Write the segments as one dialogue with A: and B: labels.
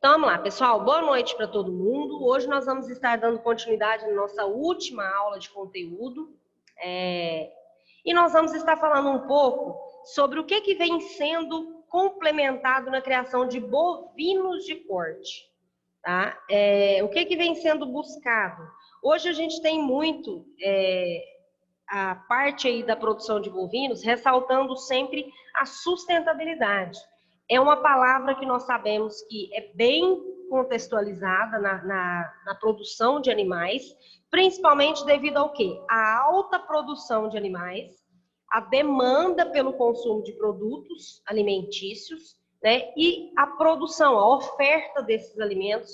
A: Então, vamos lá, pessoal. Boa noite para todo mundo. Hoje nós vamos estar dando continuidade na nossa última aula de conteúdo. E nós vamos estar falando um pouco sobre o que vem sendo complementado na criação de bovinos de corte. Tá? O que vem sendo buscado? Hoje a gente tem muito a parte aí da produção de bovinos ressaltando sempre a sustentabilidade. É uma palavra que nós sabemos que é bem contextualizada na produção de animais, principalmente devido ao quê? A alta produção de animais, a demanda pelo consumo de produtos alimentícios, né? E a produção, a oferta desses alimentos,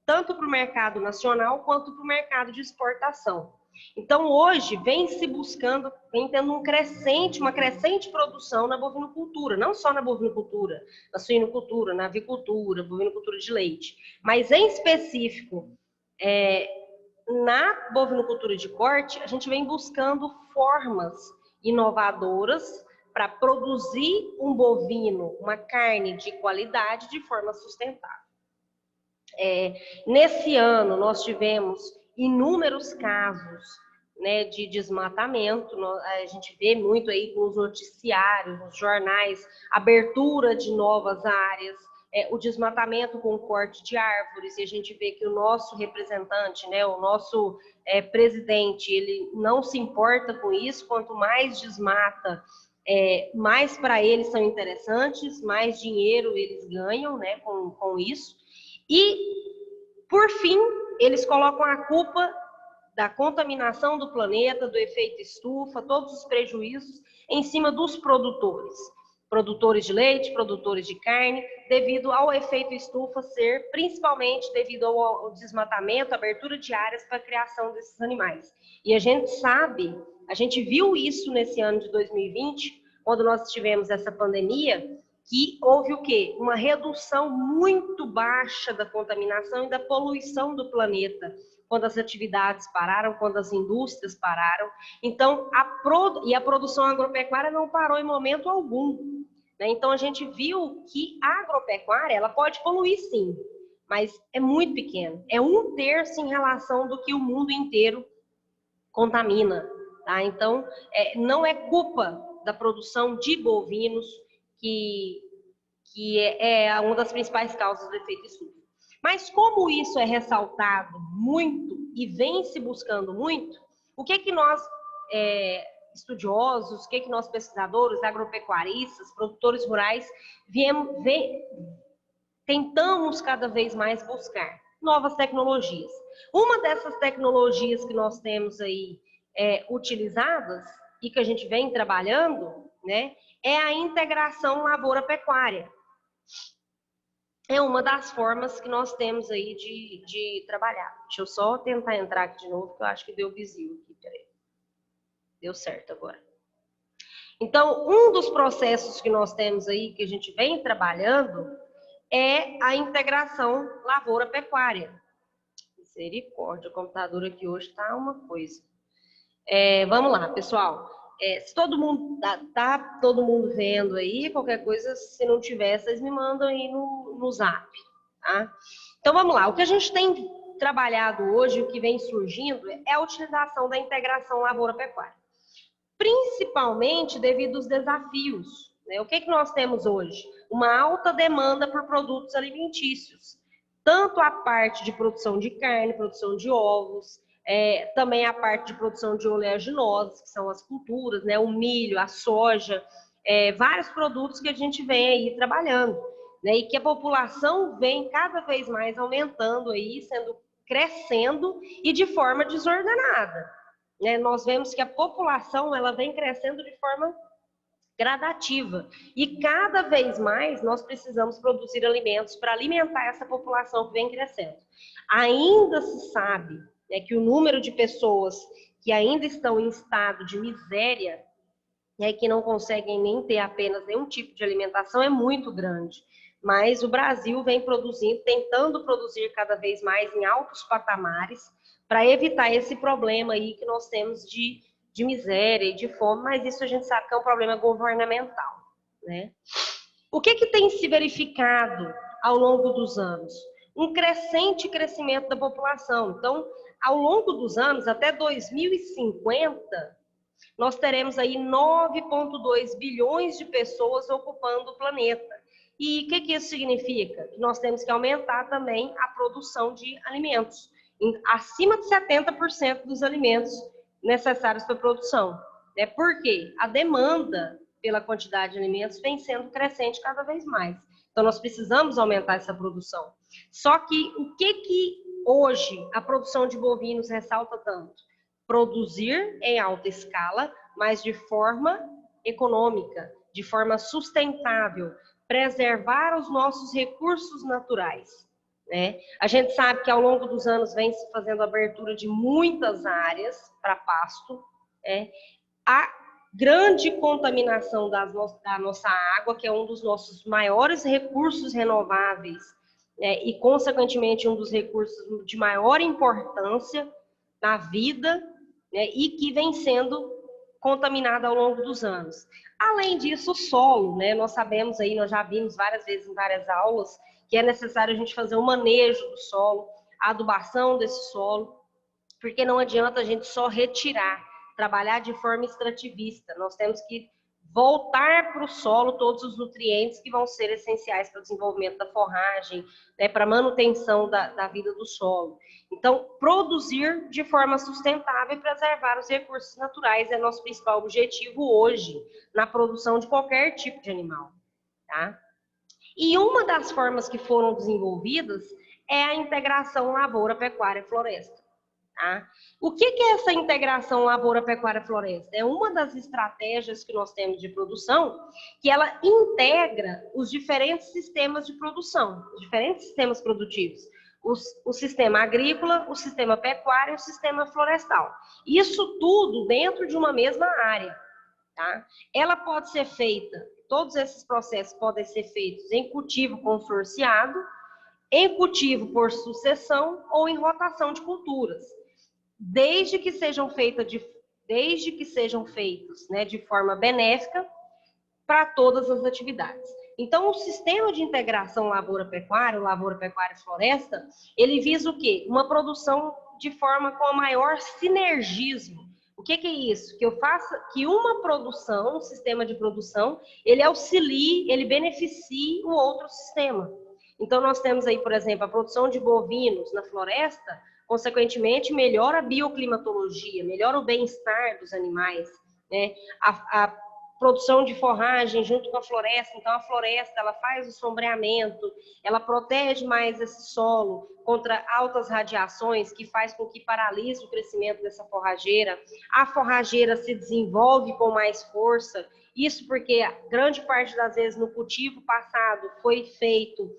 A: tanto para o mercado nacional quanto para o mercado de exportação. Então, hoje, vem se buscando, vem tendo uma crescente produção na bovinocultura, não só na bovinocultura, na suinocultura, na avicultura, bovinocultura de leite, mas em específico, na bovinocultura de corte, a gente vem buscando formas inovadoras para produzir um bovino, uma carne de qualidade de forma sustentável. Nesse ano, nós tivemos inúmeros casos, né, de desmatamento. A gente vê muito aí nos noticiários, nos jornais, abertura de novas áreas, o desmatamento com o corte de árvores, e a gente vê que o nosso representante, né, o nosso presidente, ele não se importa com isso. Quanto mais desmata, mais para eles são interessantes, mais dinheiro eles ganham, né, com isso. E, por fim, eles colocam a culpa da contaminação do planeta, do efeito estufa, todos os prejuízos em cima dos produtores de leite, produtores de carne, devido ao efeito estufa ser principalmente devido ao desmatamento, abertura de áreas para a criação desses animais. E a gente sabe, a gente viu isso nesse ano de 2020, quando nós tivemos essa pandemia, que houve o quê? Uma redução muito baixa da contaminação e da poluição do planeta, quando as atividades pararam, quando as indústrias pararam. Então, a produção agropecuária não parou em momento algum, né? Então, a gente viu que a agropecuária, ela pode poluir sim, mas é muito pequeno. É 1/3 em relação do que o mundo inteiro contamina, tá? Então, não é culpa da produção de bovinos, que é uma das principais causas do efeito estufa. Mas como isso é ressaltado muito e vem se buscando muito, o que nós, estudiosos, o que nós pesquisadores, agropecuaristas, produtores rurais, tentamos cada vez mais buscar? Novas tecnologias. Uma dessas tecnologias que nós temos aí utilizadas e que a gente vem trabalhando, né, é a integração lavoura-pecuária. É uma das formas que nós temos aí de trabalhar. Deixa eu só tentar entrar aqui de novo, que eu acho que deu vazio aqui. Peraí. Deu certo agora. Então, um dos processos que nós temos aí, que a gente vem trabalhando, é a integração lavoura-pecuária. Misericórdia, o computador aqui hoje está uma coisa. Vamos lá, pessoal. Se todo mundo tá todo mundo vendo aí, qualquer coisa, se não tiver, vocês me mandam aí no zap, tá? Então vamos lá, o que a gente tem trabalhado hoje, o que vem surgindo, é a utilização da integração lavoura-pecuária, principalmente devido aos desafios, né? O que nós temos hoje? Uma alta demanda por produtos alimentícios, tanto a parte de produção de carne, produção de ovos, também a parte de produção de oleaginosas, que são as culturas, né, o milho, a soja, vários produtos que a gente vem aí trabalhando, né, e que a população vem cada vez mais aumentando aí, crescendo e de forma desordenada, né? Nós vemos que a população ela vem crescendo de forma gradativa e cada vez mais nós precisamos produzir alimentos para alimentar essa população que vem crescendo. Ainda se sabe que o número de pessoas que ainda estão em estado de miséria, que não conseguem nem ter apenas nenhum tipo de alimentação, é muito grande. Mas o Brasil vem produzindo, tentando produzir cada vez mais em altos patamares para evitar esse problema aí que nós temos de miséria e de fome, mas isso a gente sabe que é um problema governamental, né? O que tem se verificado ao longo dos anos? um crescimento da população. Então, ao longo dos anos, até 2050, nós teremos aí 9,2 bilhões de pessoas ocupando o planeta. E o que isso significa? Que nós temos que aumentar também a produção de alimentos, acima de 70% dos alimentos necessários para a produção. Por quê? A demanda pela quantidade de alimentos vem sendo crescente cada vez mais. Então, nós precisamos aumentar essa produção. Só que o que hoje a produção de bovinos ressalta tanto? Produzir em alta escala, mas de forma econômica, de forma sustentável, preservar os nossos recursos naturais. Né? A gente sabe que ao longo dos anos vem se fazendo a abertura de muitas áreas para pasto. A grande contaminação da nossa água, que é um dos nossos maiores recursos renováveis, e, consequentemente, um dos recursos de maior importância na vida, e que vem sendo contaminado ao longo dos anos. Além disso, o solo, nós sabemos aí, nós já vimos várias vezes em várias aulas, que é necessário a gente fazer o manejo do solo, a adubação desse solo, porque não adianta a gente só retirar, trabalhar de forma extrativista. Nós temos que voltar para o solo todos os nutrientes que vão ser essenciais para o desenvolvimento da forragem, para a manutenção da vida do solo. Então, produzir de forma sustentável e preservar os recursos naturais é nosso principal objetivo hoje, na produção de qualquer tipo de animal. Tá? E uma das formas que foram desenvolvidas é a integração lavoura, pecuária, floresta. Tá? O que é essa integração lavoura, pecuária, floresta? É uma das estratégias que nós temos de produção, que ela integra os diferentes sistemas de produção, os diferentes sistemas produtivos. O sistema agrícola, o sistema pecuário e o sistema florestal. Isso tudo dentro de uma mesma área. Tá? Ela pode ser feita, todos esses processos podem ser feitos em cultivo consorciado, em cultivo por sucessão ou em rotação de culturas. Desde que sejam feitos de forma benéfica para todas as atividades. Então, o sistema de integração lavoura-pecuária e floresta, ele visa o quê? Uma produção de forma com maior sinergismo. O que é isso? Que eu faça que uma produção, um sistema de produção, ele auxilie, ele beneficie o outro sistema. Então, nós temos aí, por exemplo, a produção de bovinos na floresta, consequentemente, melhora a bioclimatologia, melhora o bem-estar dos animais, né? A produção de forragem junto com a floresta, então a floresta ela faz o sombreamento, ela protege mais esse solo contra altas radiações, que faz com que paralise o crescimento dessa forrageira. A forrageira se desenvolve com mais força, isso porque grande parte das vezes no cultivo passado foi feito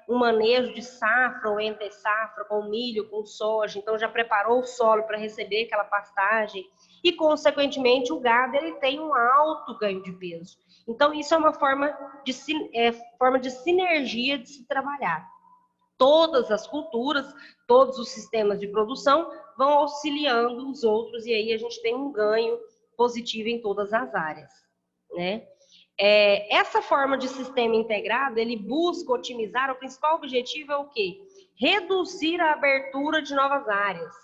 A: um manejo de safra ou entre safra, com milho, com soja, então já preparou o solo para receber aquela pastagem e, consequentemente, o gado ele tem um alto ganho de peso. Então, isso é uma forma de sinergia de se trabalhar. Todas as culturas, todos os sistemas de produção vão auxiliando os outros e aí a gente tem um ganho positivo em todas as áreas, né? Essa forma de sistema integrado, ele busca otimizar, o principal objetivo é o quê? Reduzir a abertura de novas áreas,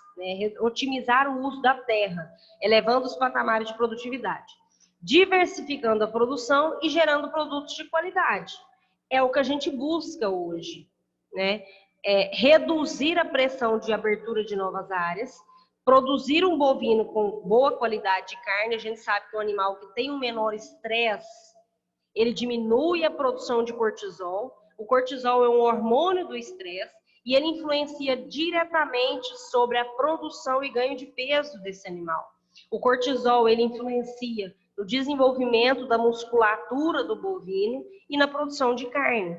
A: otimizar o uso da terra, elevando os patamares de produtividade, diversificando a produção e gerando produtos de qualidade. É o que a gente busca hoje, reduzir a pressão de abertura de novas áreas, produzir um bovino com boa qualidade de carne. A gente sabe que o animal que tem um menor estresse, ele diminui a produção de cortisol. O cortisol é um hormônio do estresse e ele influencia diretamente sobre a produção e ganho de peso desse animal. O cortisol, ele influencia no desenvolvimento da musculatura do bovino e na produção de carne.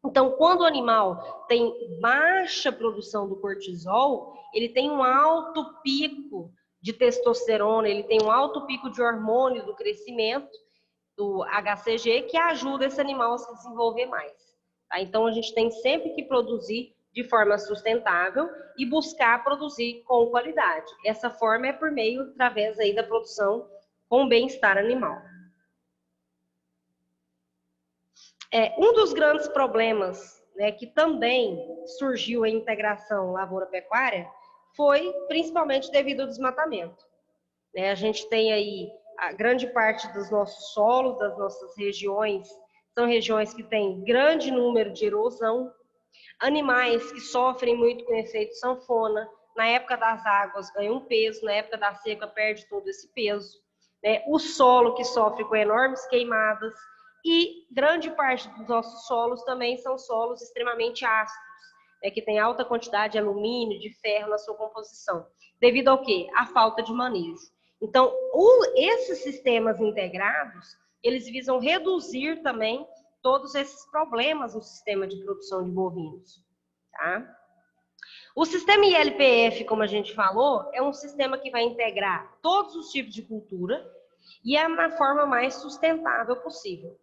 A: Então, quando o animal tem baixa produção do cortisol, ele tem um alto pico de testosterona, ele tem um alto pico de hormônio do crescimento, do HCG, que ajuda esse animal a se desenvolver mais. Tá? Então, a gente tem sempre que produzir de forma sustentável e buscar produzir com qualidade. Essa forma é por meio, através aí da produção com bem-estar animal. Um dos grandes problemas né, que também surgiu a integração lavoura-pecuária, foi principalmente devido ao desmatamento. Né? A gente tem aí a grande parte dos nossos solos, das nossas regiões, são regiões que têm grande número de erosão, animais que sofrem muito com o efeito sanfona, na época das águas ganha um peso, na época da seca perde todo esse peso, né? O solo que sofre com enormes queimadas, e grande parte dos nossos solos também são solos extremamente ácidos, né? Que tem alta quantidade de alumínio, de ferro na sua composição, devido ao quê? À falta de manejo. Então, esses sistemas integrados, eles visam reduzir também todos esses problemas no sistema de produção de bovinos. Tá? O sistema ILPF, como a gente falou, é um sistema que vai integrar todos os tipos de cultura e é na forma mais sustentável possível.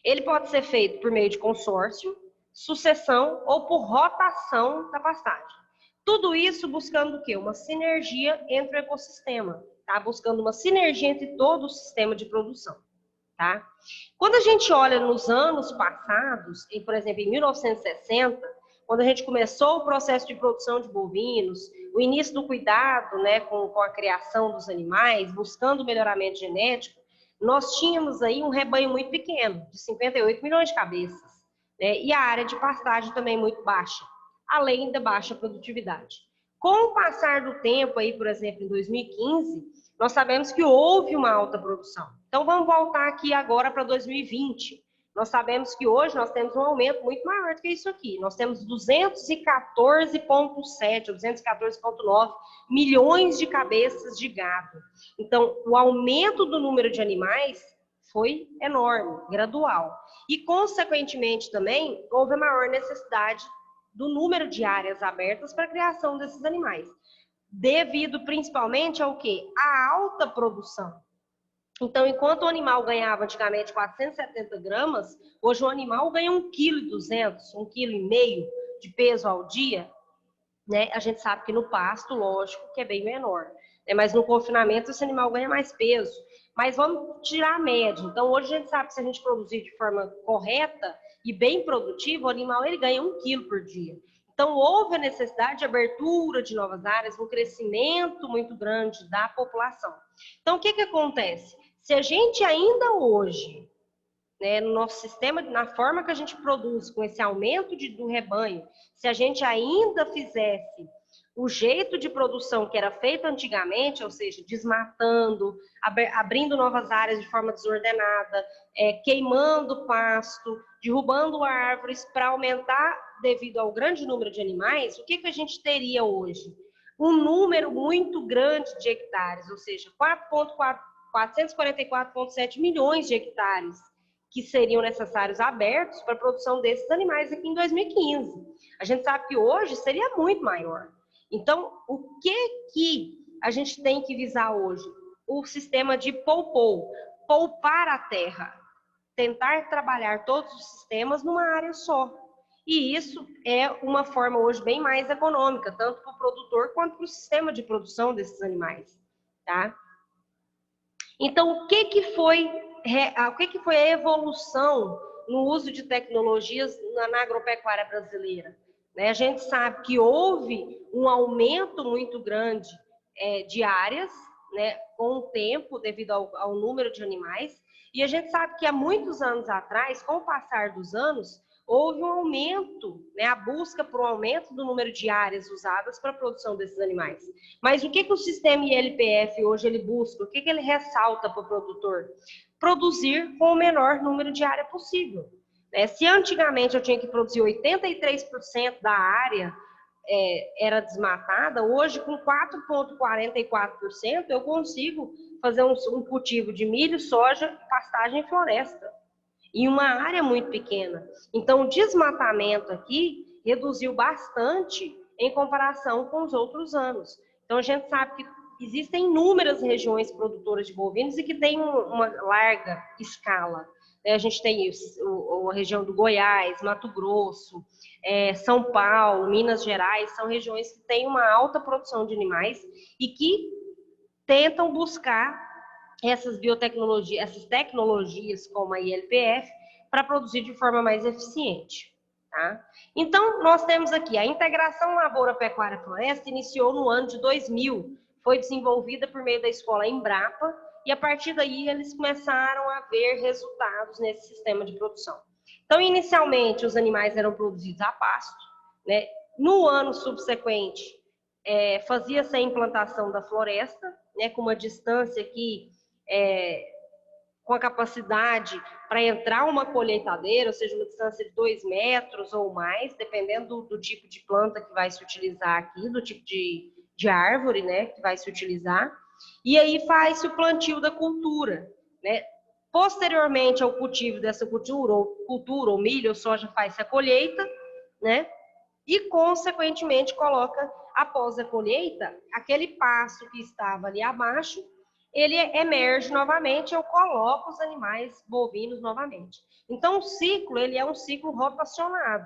A: Ele pode ser feito por meio de consórcio, sucessão ou por rotação da pastagem. Tudo isso buscando o quê? Uma sinergia entre o ecossistema, tá? Buscando uma sinergia entre todo o sistema de produção. Tá? Quando a gente olha nos anos passados, por exemplo, em 1960, quando a gente começou o processo de produção de bovinos, o início do cuidado, né, com a criação dos animais, buscando o melhoramento genético, nós tínhamos aí um rebanho muito pequeno, de 58 milhões de cabeças, né, e a área de pastagem também muito baixa, além da baixa produtividade. Com o passar do tempo, aí, por exemplo, em 2015, nós sabemos que houve uma alta produção. Então, vamos voltar aqui agora para 2020. Nós sabemos que hoje nós temos um aumento muito maior do que isso aqui. Nós temos 214,7, 214,9 milhões de cabeças de gado. Então, o aumento do número de animais foi enorme, gradual. E, consequentemente, também, houve a maior necessidade do número de áreas abertas para a criação desses animais, devido principalmente ao quê? A alta produção. Então, enquanto o animal ganhava antigamente 470 gramas, hoje o animal ganha 1,2 kg, 1,5 kg de peso ao dia, né? A gente sabe que no pasto, lógico, que é bem menor, né? Mas no confinamento esse animal ganha mais peso. Mas vamos tirar a média. Então, hoje a gente sabe que se a gente produzir de forma correta e bem produtiva, o animal ele ganha 1 quilo por dia. Então, houve a necessidade de abertura de novas áreas, um crescimento muito grande da população. Então, o que acontece? Se a gente ainda hoje, né, no nosso sistema, na forma que a gente produz, com esse aumento do rebanho, se a gente ainda fizesse o jeito de produção que era feito antigamente, ou seja, desmatando, abrindo novas áreas de forma desordenada, queimando pasto, derrubando árvores para aumentar devido ao grande número de animais, o que a gente teria hoje? Um número muito grande de hectares, ou seja, 444,7 milhões de hectares que seriam necessários abertos para a produção desses animais aqui em 2015. A gente sabe que hoje seria muito maior. Então, o que a gente tem que visar hoje? O sistema de poupar a terra, tentar trabalhar todos os sistemas numa área só. E isso é uma forma hoje bem mais econômica, tanto para o produtor quanto para o sistema de produção desses animais. Tá? Então, o que foi a evolução no uso de tecnologias na agropecuária brasileira? Né? A gente sabe que houve um aumento muito grande de áreas, né, com o tempo, devido ao número de animais, e a gente sabe que há muitos anos atrás, com o passar dos anos, houve um aumento, né, a busca por um aumento do número de áreas usadas para a produção desses animais. Mas o que o sistema ILPF hoje ele busca? O que ele ressalta para o produtor? Produzir com o menor número de área possível. Se antigamente eu tinha que produzir 83% da área era desmatada, hoje com 4,44% eu consigo fazer um cultivo de milho, soja, pastagem e floresta, em uma área muito pequena. Então, o desmatamento aqui reduziu bastante em comparação com os outros anos. Então, a gente sabe que existem inúmeras regiões produtoras de bovinos e que têm uma larga escala. A gente tem a região do Goiás, Mato Grosso, São Paulo, Minas Gerais, são regiões que têm uma alta produção de animais e que tentam buscar essas biotecnologias, essas tecnologias como a ILPF, para produzir de forma mais eficiente. Tá? Então, nós temos aqui a integração lavoura, pecuária, floresta, iniciou no ano de 2000, foi desenvolvida por meio da escola Embrapa, e a partir daí eles começaram a ver resultados nesse sistema de produção. Então, inicialmente, os animais eram produzidos a pasto, né? No ano subsequente, fazia-se a implantação da floresta, né, com uma distância aqui, com a capacidade para entrar uma colheitadeira, ou seja, uma distância de 2 metros ou mais, dependendo do tipo de planta que vai se utilizar aqui, do tipo de árvore, né, que vai se utilizar. E aí faz-se o plantio da cultura, né? Posteriormente ao cultivo dessa cultura, ou milho ou soja, faz-se a colheita, né? E, consequentemente, coloca, após a colheita, aquele pasto que estava ali abaixo, ele emerge novamente, eu coloco os animais bovinos novamente. Então, o ciclo, ele é um ciclo rotacionado.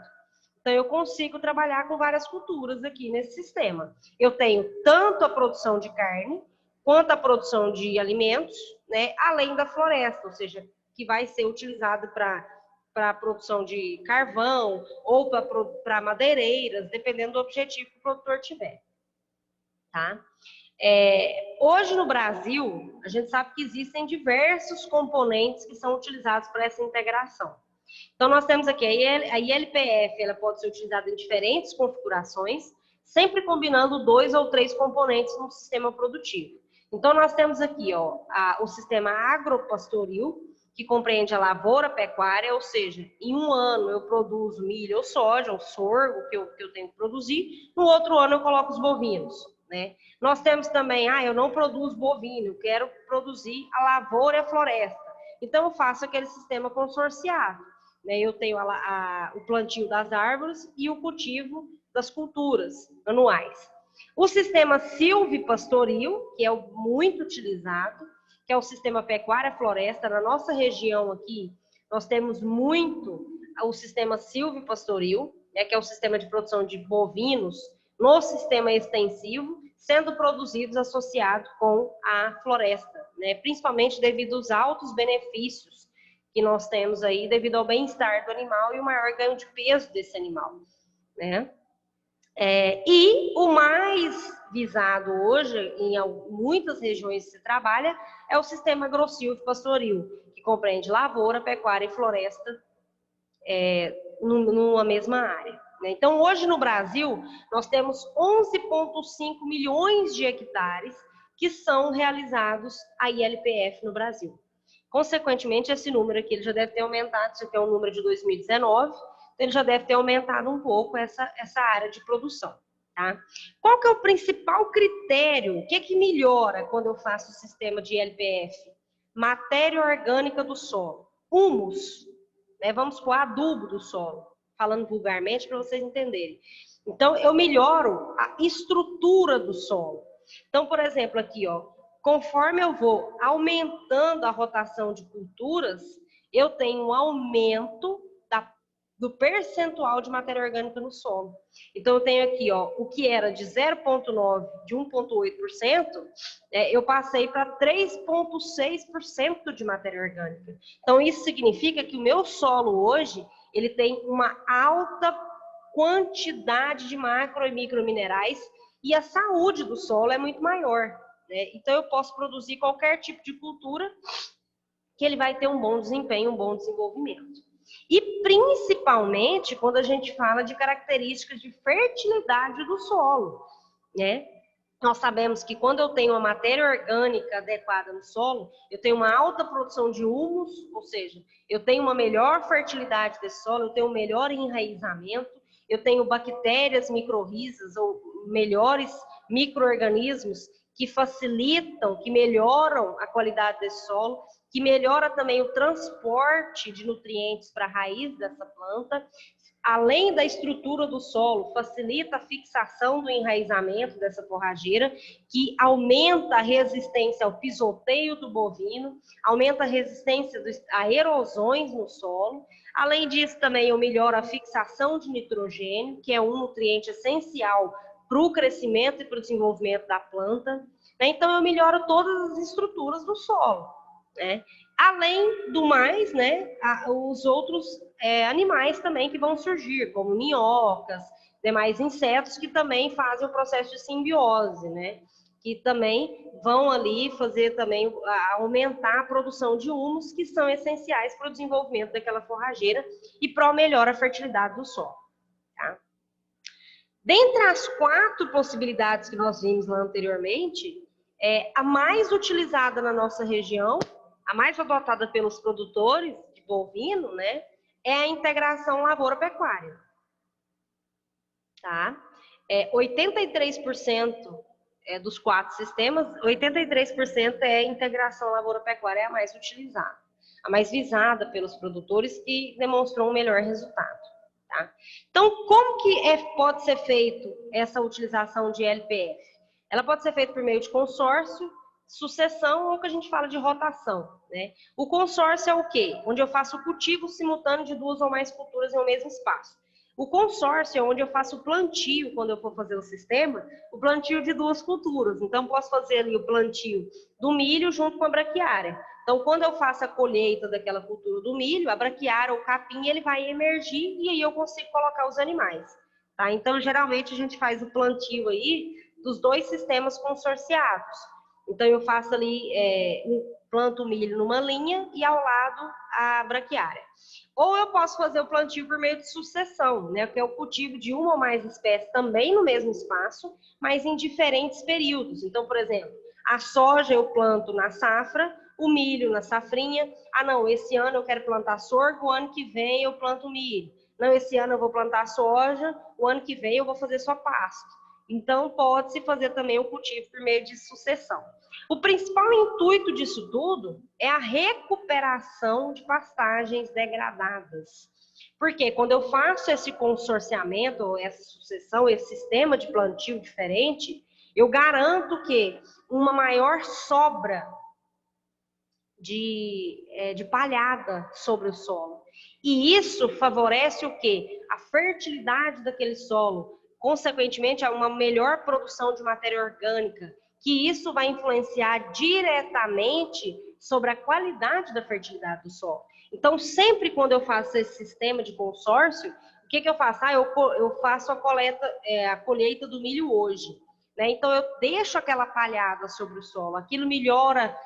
A: Então, eu consigo trabalhar com várias culturas aqui nesse sistema. Eu tenho tanto a produção de carne, quanto a produção de alimentos, né, além da floresta, ou seja, que vai ser utilizado para a produção de carvão ou para madeireiras, dependendo do objetivo que o produtor tiver. Tá? Hoje no Brasil, a gente sabe que existem diversos componentes que são utilizados para essa integração. Então, nós temos aqui a ILPF, ela pode ser utilizada em diferentes configurações, sempre combinando 2 ou 3 componentes no sistema produtivo. Então, nós temos aqui o sistema agropastoril, que compreende a lavoura pecuária, ou seja, em um ano eu produzo milho ou soja, ou sorgo que eu tenho que produzir, no outro ano eu coloco os bovinos, né? Nós temos também, eu não produzo bovino, eu quero produzir a lavoura e a floresta. Então, eu faço aquele sistema consorciado, né? Eu tenho o plantio das árvores e o cultivo das culturas anuais. O sistema silvipastoril, que é muito utilizado, que é o sistema pecuária-floresta. Na nossa região aqui, nós temos muito o sistema silvipastoril, né, que é o sistema de produção de bovinos no sistema extensivo, sendo produzidos associados com a floresta, né, principalmente devido aos altos benefícios que nós temos aí, devido ao bem-estar do animal e o maior ganho de peso desse animal, né? E o mais visado hoje, em muitas regiões que se trabalha, é o sistema agro-silvio-pastoril, que compreende lavoura, pecuária e floresta numa mesma área. Né? Então, hoje no Brasil, nós temos 11,5 milhões de hectares que são realizados a ILPF no Brasil. Consequentemente, esse número aqui ele já deve ter aumentado, isso aqui é um número de 2019, então ele já deve ter aumentado um pouco essa área de produção. Tá? Qual que é o principal critério? O que que melhora quando eu faço o sistema de ILPF? Matéria orgânica do solo. Humus, né? Vamos com o adubo do solo, falando vulgarmente para vocês entenderem. Então, eu melhoro a estrutura do solo. Então, por exemplo, aqui, conforme eu vou aumentando a rotação de culturas, eu tenho um aumento do percentual de matéria orgânica no solo. Então, eu tenho aqui, o que era de 0,9%, de 1,8%, eu passei para 3,6% de matéria orgânica. Então, isso significa que o meu solo hoje, ele tem uma alta quantidade de macro e microminerais e a saúde do solo é muito maior. Né? Então, eu posso produzir qualquer tipo de cultura que ele vai ter um bom desempenho, um bom desenvolvimento. E principalmente quando a gente fala de características de fertilidade do solo, né? Nós sabemos que quando eu tenho uma matéria orgânica adequada no solo, eu tenho uma alta produção de humus, ou seja, eu tenho uma melhor fertilidade desse solo, eu tenho um melhor enraizamento, eu tenho bactérias microrrizas ou melhores micro-organismos que facilitam, que melhoram a qualidade desse solo, que melhora também o transporte de nutrientes para a raiz dessa planta, além da estrutura do solo, facilita a fixação do enraizamento dessa forrageira, que aumenta a resistência ao pisoteio do bovino, aumenta a resistência a erosões no solo. Além disso, também eu melhoro a fixação de nitrogênio, que é um nutriente essencial para o crescimento e para o desenvolvimento da planta. Então, eu melhoro todas as estruturas do solo. Né? Além do mais, né, os outros animais também que vão surgir, como minhocas, demais insetos que também fazem o processo de simbiose, né? Que também vão ali fazer também aumentar a produção de humus, que são essenciais para o desenvolvimento daquela forrageira e para a melhor a fertilidade do solo. Tá? Dentre as 4 possibilidades que nós vimos lá anteriormente, a mais utilizada na nossa região, a mais adotada pelos produtores de bovino, né, é a integração lavoura-pecuária. Tá? 83% dos 4 sistemas, 83% é a integração lavoura-pecuária, é a mais utilizada, a mais visada pelos produtores e demonstrou um melhor resultado. Tá? Então, como que pode ser feito essa utilização de LPF? Ela pode ser feita por meio de consórcio, sucessão ou que a gente fala de rotação. Né? O consórcio é o quê? Onde eu faço o cultivo simultâneo de 2 ou mais culturas em um mesmo espaço. O consórcio é onde eu faço o plantio, quando eu for fazer o sistema, o plantio de 2 culturas. Então, posso fazer ali o plantio do milho junto com a braquiária. Então, quando eu faço a colheita daquela cultura do milho, a braquiária ou o capim, ele vai emergir e aí eu consigo colocar os animais. Tá? Então, geralmente, a gente faz o plantio aí dos 2 sistemas consorciados. Então, eu faço ali, planto o milho numa linha e ao lado a braquiária. Ou eu posso fazer o plantio por meio de sucessão, né, que é o cultivo de uma ou mais espécies também no mesmo espaço, mas em diferentes períodos. Então, por exemplo, a soja eu planto na safra, o milho na safrinha. Ah, não, esse ano eu quero plantar sorgo, o ano que vem eu planto milho. Não, esse ano eu vou plantar soja, o ano que vem eu vou fazer só pasto. Então, pode-se fazer também o cultivo por meio de sucessão. O principal intuito disso tudo é a recuperação de pastagens degradadas. Porque quando eu faço esse consorciamento, essa sucessão, esse sistema de plantio diferente, eu garanto que uma maior sobra de palhada sobre o solo. E isso favorece o quê? A fertilidade daquele solo, consequentemente, uma melhor produção de matéria orgânica, que isso vai influenciar diretamente sobre a qualidade da fertilidade do solo. Então, sempre quando eu faço esse sistema de consórcio, o que eu faço? Eu faço a colheita do milho hoje. Né? Então, eu deixo aquela palhada sobre o solo, aquilo melhora,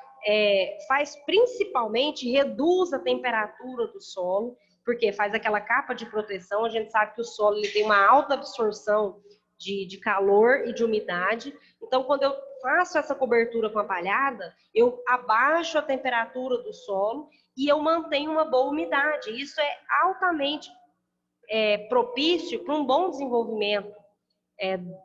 A: faz principalmente, reduz a temperatura do solo, porque faz aquela capa de proteção. A gente sabe que o solo ele tem uma alta absorção de calor e de umidade. Então, quando eu faço essa cobertura com a palhada, eu abaixo a temperatura do solo e eu mantenho uma boa umidade. Isso é altamente propício para um bom desenvolvimento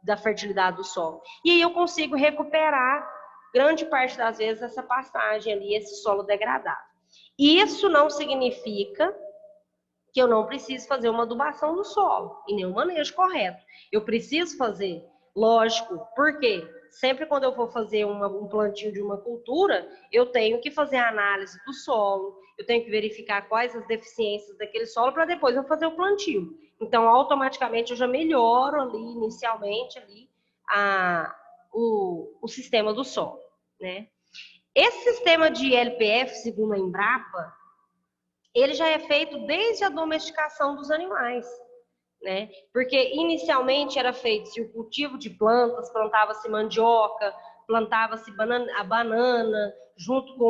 A: da fertilidade do solo. E aí eu consigo recuperar, grande parte das vezes, essa pastagem ali, esse solo degradado. Isso não significa que eu não preciso fazer uma adubação do solo, em nenhum manejo correto. Eu preciso fazer, lógico, porque sempre quando eu vou fazer um plantio de uma cultura, eu tenho que fazer a análise do solo, eu tenho que verificar quais as deficiências daquele solo para depois eu fazer o plantio. Então, automaticamente, eu já melhoro ali, inicialmente, ali, o sistema do solo, né? Esse sistema de LPF, segundo a Embrapa, ele já é feito desde a domesticação dos animais, né? Porque inicialmente era feito-se o cultivo de plantas, plantava-se mandioca, plantava-se a banana, junto com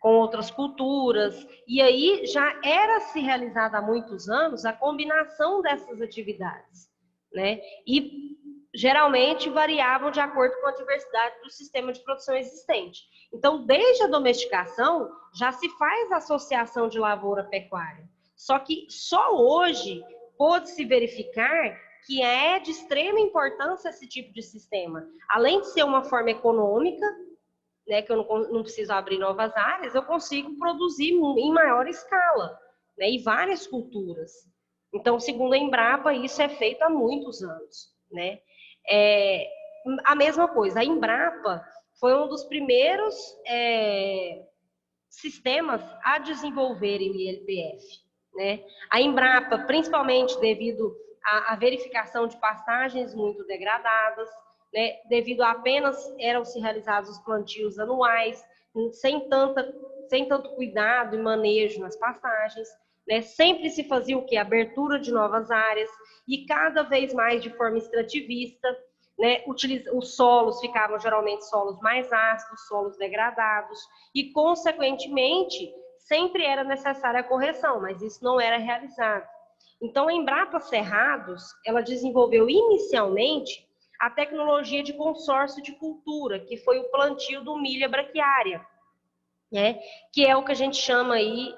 A: outras culturas, e aí já era se realizada há muitos anos a combinação dessas atividades, né? E geralmente variavam de acordo com a diversidade do sistema de produção existente. Então, desde a domesticação, já se faz associação de lavoura-pecuária. Só que só hoje pôde-se verificar que é de extrema importância esse tipo de sistema. Além de ser uma forma econômica, né, que eu não preciso abrir novas áreas, eu consigo produzir em maior escala, né, e várias culturas. Então, segundo a Embrapa, isso é feito há muitos anos, né? A mesma coisa, a Embrapa foi um dos primeiros sistemas a desenvolverem o ILPF, né? A Embrapa, principalmente devido à verificação de pastagens muito degradadas, né? Devido a apenas eram-se realizados os plantios anuais, sem tanto cuidado e manejo nas pastagens, né? Sempre se fazia o quê? Abertura de novas áreas e cada vez mais de forma extrativista, né? Os solos ficavam geralmente solos mais ácidos, solos degradados e, consequentemente, sempre era necessária a correção, mas isso não era realizado. Então, a Embrapa Cerrados, ela desenvolveu inicialmente a tecnologia de consórcio de cultura, que foi o plantio do milho braquiária, né? Que é o que a gente chama aí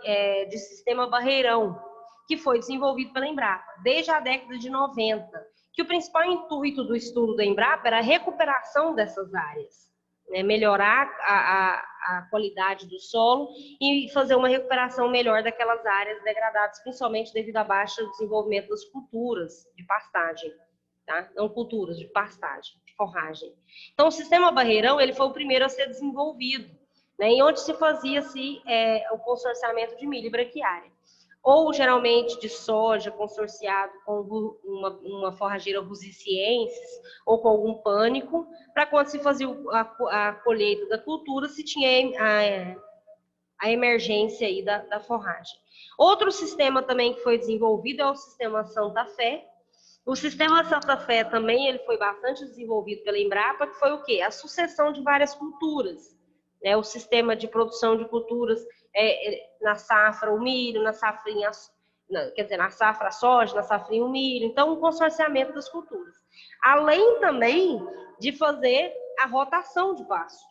A: de sistema barreirão, que foi desenvolvido pela Embrapa desde a década de 90, que o principal intuito do estudo da Embrapa era a recuperação dessas áreas, né? Melhorar a qualidade do solo e fazer uma recuperação melhor daquelas áreas degradadas, principalmente devido à baixa desenvolvimento das culturas de pastagem. Tá? Não culturas, de pastagem, de forragem. Então, o sistema barreirão ele foi o primeiro a ser desenvolvido, né, em onde se fazia-se o consorciamento de milho braquiária. Ou, geralmente, de soja consorciado com uma forrageira rusiciensis ou com algum pânico, para quando se fazia a colheita da cultura, se tinha a emergência aí da forragem. Outro sistema também que foi desenvolvido é o sistema Santa Fé. O sistema Santa Fé também ele foi bastante desenvolvido pela Embrapa, que foi o quê? A sucessão de várias culturas. Né? O sistema de produção de culturas na safra o milho, na safrinha, quer dizer, na safra a soja, na safrinha o milho. Então, o consorciamento das culturas. Além também de fazer a rotação de pasto.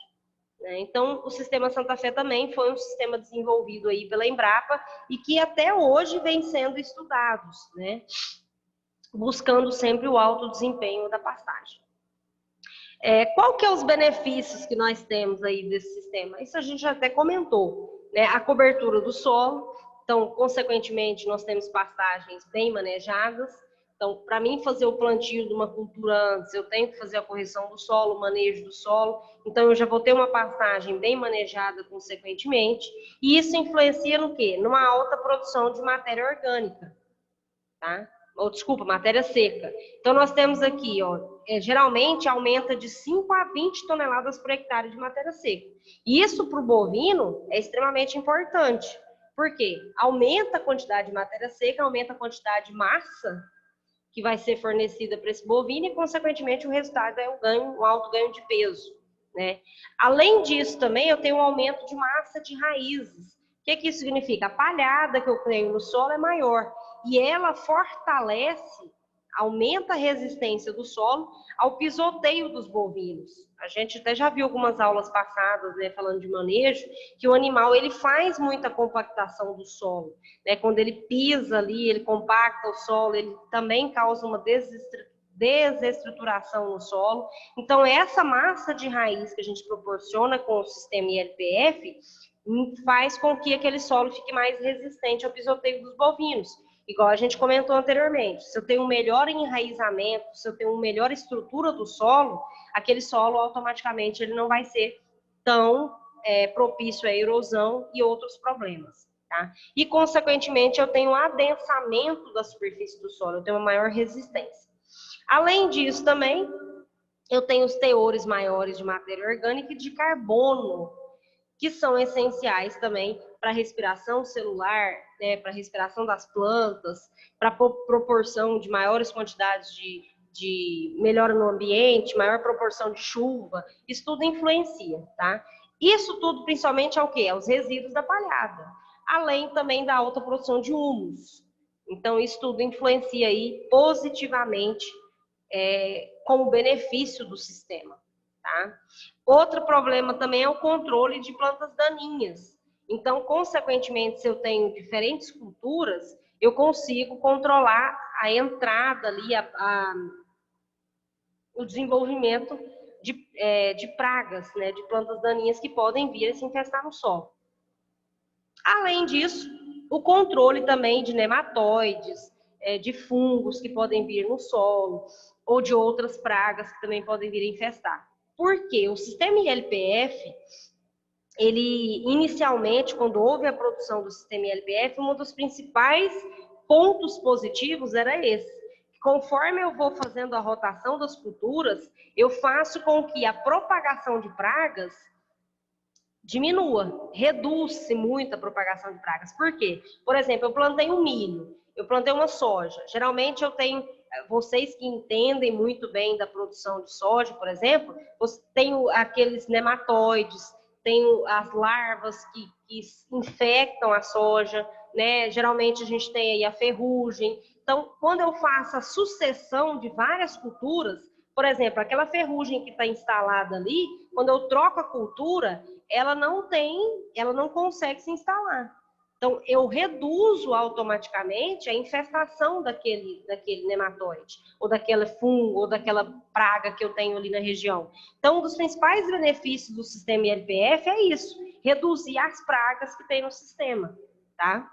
A: Né? Então, o sistema Santa Fé também foi um sistema desenvolvido aí pela Embrapa e que até hoje vem sendo estudados, né? Buscando sempre o alto desempenho da pastagem. Qual que é os benefícios que nós temos aí desse sistema? Isso a gente já até comentou, né? A cobertura do solo, então, consequentemente, nós temos pastagens bem manejadas. Então, para mim fazer o plantio de uma cultura antes, eu tenho que fazer a correção do solo, o manejo do solo. Então, eu já vou ter uma pastagem bem manejada, consequentemente. E isso influencia no quê? Numa alta produção de matéria orgânica, tá? Ou, desculpa, matéria seca. Então, nós temos aqui, ó, geralmente aumenta de 5 a 20 toneladas por hectare de matéria seca. E isso para o bovino é extremamente importante. Por quê? Aumenta a quantidade de matéria seca, aumenta a quantidade de massa que vai ser fornecida para esse bovino e, consequentemente, o resultado é um alto ganho de peso, né? Além disso, também, eu tenho um aumento de massa de raízes. O que isso significa? A palhada que eu tenho no solo é maior e ela fortalece, aumenta a resistência do solo ao pisoteio dos bovinos. A gente até já viu algumas aulas passadas, né, falando de manejo, que o animal ele faz muita compactação do solo, né? Quando ele pisa ali, ele compacta o solo, ele também causa uma desestruturação no solo. Então, essa massa de raiz que a gente proporciona com o sistema ILPF faz com que aquele solo fique mais resistente ao pisoteio dos bovinos. Igual a gente comentou anteriormente, se eu tenho um melhor enraizamento, se eu tenho uma melhor estrutura do solo, aquele solo automaticamente ele não vai ser tão propício à erosão e outros problemas. Tá? E, consequentemente, eu tenho um adensamento da superfície do solo, eu tenho uma maior resistência. Além disso, também, eu tenho os teores maiores de matéria orgânica e de carbono, que são essenciais também para a respiração celular, né, para a respiração das plantas, para a proporção de maiores quantidades de melhora no ambiente, maior proporção de chuva, isso tudo influencia, tá? Isso tudo principalmente ao quê? Aos resíduos da palhada, além também da alta produção de humus. Então, isso tudo influencia aí positivamente com o benefício do sistema. Tá? Outro problema também é o controle de plantas daninhas. Então, consequentemente, se eu tenho diferentes culturas, eu consigo controlar a entrada ali, o desenvolvimento de pragas, né, de plantas daninhas que podem vir a se infestar no solo. Além disso, o controle também de nematóides, de fungos que podem vir no solo, ou de outras pragas que também podem vir a infestar. Porque o sistema ILPF, ele inicialmente, quando houve a produção do sistema ILPF, um dos principais pontos positivos era esse. Conforme eu vou fazendo a rotação das culturas, eu faço com que a propagação de pragas diminua, reduz-se muito a propagação de pragas. Por quê? Por exemplo, eu plantei um milho, eu plantei uma soja. Geralmente eu tenho, vocês que entendem muito bem da produção de soja, por exemplo, você tem aqueles nematóides, tem as larvas que infectam a soja, né? Geralmente a gente tem aí a ferrugem. Então, quando eu faço a sucessão de várias culturas, por exemplo, aquela ferrugem que está instalada ali, quando eu troco a cultura, ela não consegue se instalar. Então, eu reduzo automaticamente a infestação daquele nematóide, ou daquele fungo, ou daquela praga que eu tenho ali na região. Então, um dos principais benefícios do sistema ILPF é isso, reduzir as pragas que tem no sistema, tá?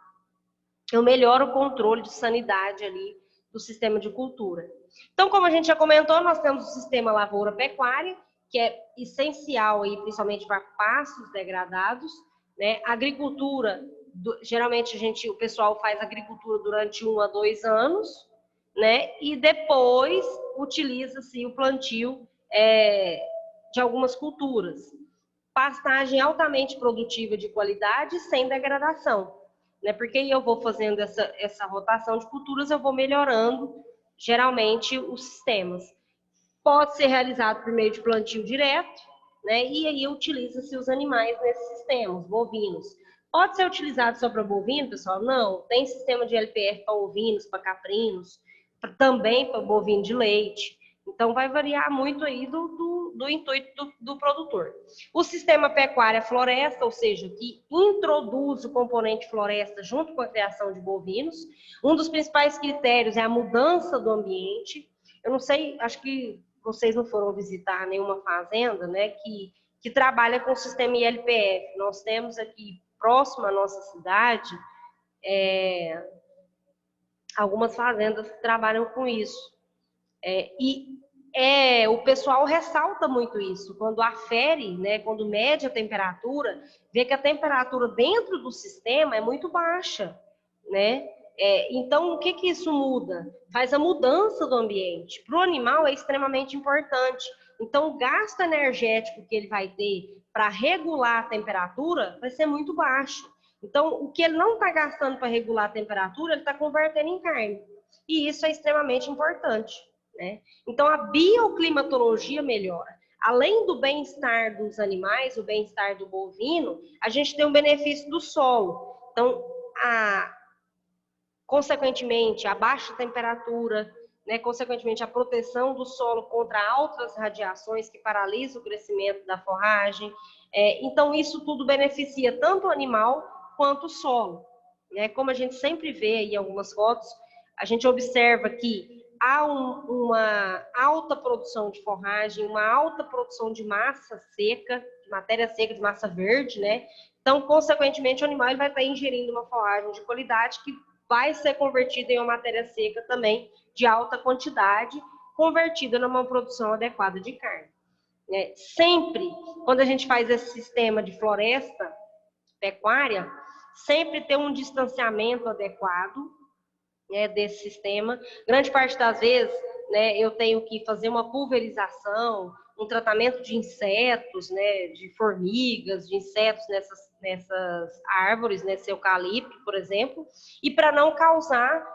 A: Eu melhoro o controle de sanidade ali do sistema de cultura. Então, como a gente já comentou, nós temos o sistema lavoura-pecuária, que é essencial aí, principalmente para pastos degradados, né? Agricultura, geralmente o pessoal faz agricultura durante 1 a 2 anos, né? E depois utiliza-se o plantio de algumas culturas. Pastagem altamente produtiva de qualidade, sem degradação, né? Porque eu vou fazendo essa rotação de culturas, eu vou melhorando, geralmente, os sistemas. Pode ser realizado por meio de plantio direto, né? E aí utiliza-se os animais nesses sistemas, bovinos. Pode ser utilizado só para bovino, pessoal? Não. Tem sistema de LPF para ovinos, para caprinos, também para bovino de leite. Então, vai variar muito aí do intuito do produtor. O sistema pecuária-floresta, ou seja, que introduz o componente floresta junto com a criação de bovinos. Um dos principais critérios é a mudança do ambiente. Eu não sei, acho que vocês não foram visitar nenhuma fazenda, né, que trabalha com o sistema ILPF. Nós temos aqui, próximo à nossa cidade, algumas fazendas que trabalham com isso. O pessoal ressalta muito isso. Quando afere, né, quando mede a temperatura, vê que a temperatura dentro do sistema é muito baixa, né? Então, o que isso muda? Faz a mudança do ambiente. Para o animal é extremamente importante. Então, o gasto energético que ele vai ter para regular a temperatura vai ser muito baixo. Então, o que ele não está gastando para regular a temperatura, ele está convertendo em carne. E isso é extremamente importante, né? Então, a bioclimatologia melhora. Além do bem-estar dos animais, o bem-estar do bovino, a gente tem um benefício do solo. Então, consequentemente, a baixa temperatura, né, consequentemente, a proteção do solo contra altas radiações que paralisam o crescimento da forragem. Então, isso tudo beneficia tanto o animal quanto o solo, né? Como a gente sempre vê aí em algumas fotos, a gente observa que há uma alta produção de forragem, uma alta produção de massa seca, de matéria seca, de massa verde, né? Então, consequentemente, o animal ele vai estar ingerindo uma forragem de qualidade que vai ser convertida em uma matéria seca também de alta quantidade, convertida numa produção adequada de carne. Sempre, quando a gente faz esse sistema de floresta pecuária, sempre tem um distanciamento adequado, né, desse sistema. Grande parte das vezes, né, eu tenho que fazer uma pulverização, um tratamento de insetos, né, de formigas, de insetos nessas árvores, nesse eucalipto, por exemplo, e para não causar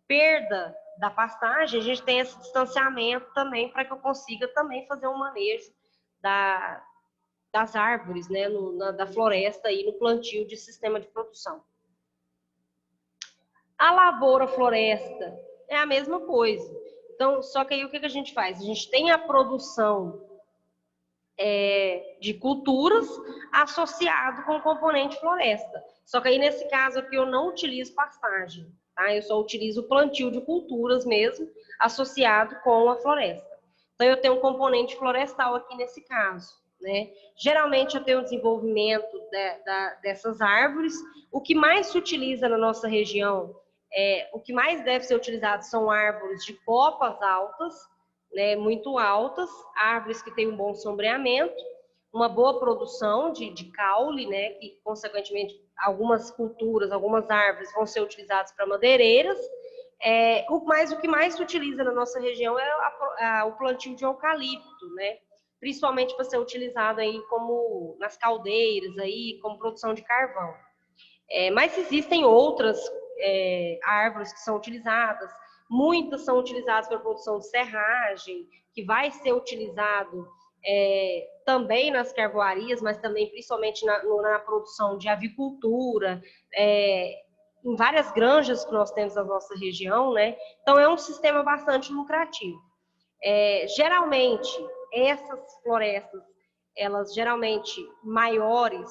A: perda da pastagem, a gente tem esse distanciamento também para que eu consiga também fazer um manejo das árvores, né, da floresta e no plantio de sistema de produção. A lavoura-floresta é a mesma coisa. Então, só que aí o que a gente faz? A gente tem a produção de culturas associado com o componente floresta. Só que aí, nesse caso aqui, eu não utilizo pastagem, tá? Eu só utilizo o plantio de culturas mesmo, associado com a floresta. Então, eu tenho um componente florestal aqui nesse caso, né? Geralmente, eu tenho o desenvolvimento dessas árvores. O que mais se utiliza na nossa região, o que mais deve ser utilizado são árvores de copas altas, né, muito altas, árvores que têm um bom sombreamento, uma boa produção de caule, né, que consequentemente algumas culturas, algumas árvores vão ser utilizadas para madeireiras. O que mais se utiliza na nossa região é o plantio de eucalipto, né? principalmente para ser utilizado aí como nas caldeiras, aí, como produção de carvão. Mas existem outras árvores que são utilizadas, muitas são utilizadas para produção de serragem, que vai ser utilizado também nas carvoarias, mas também principalmente na produção de avicultura, em várias granjas que nós temos na nossa região, né? Então, é um sistema bastante lucrativo. Geralmente, essas florestas, elas geralmente maiores,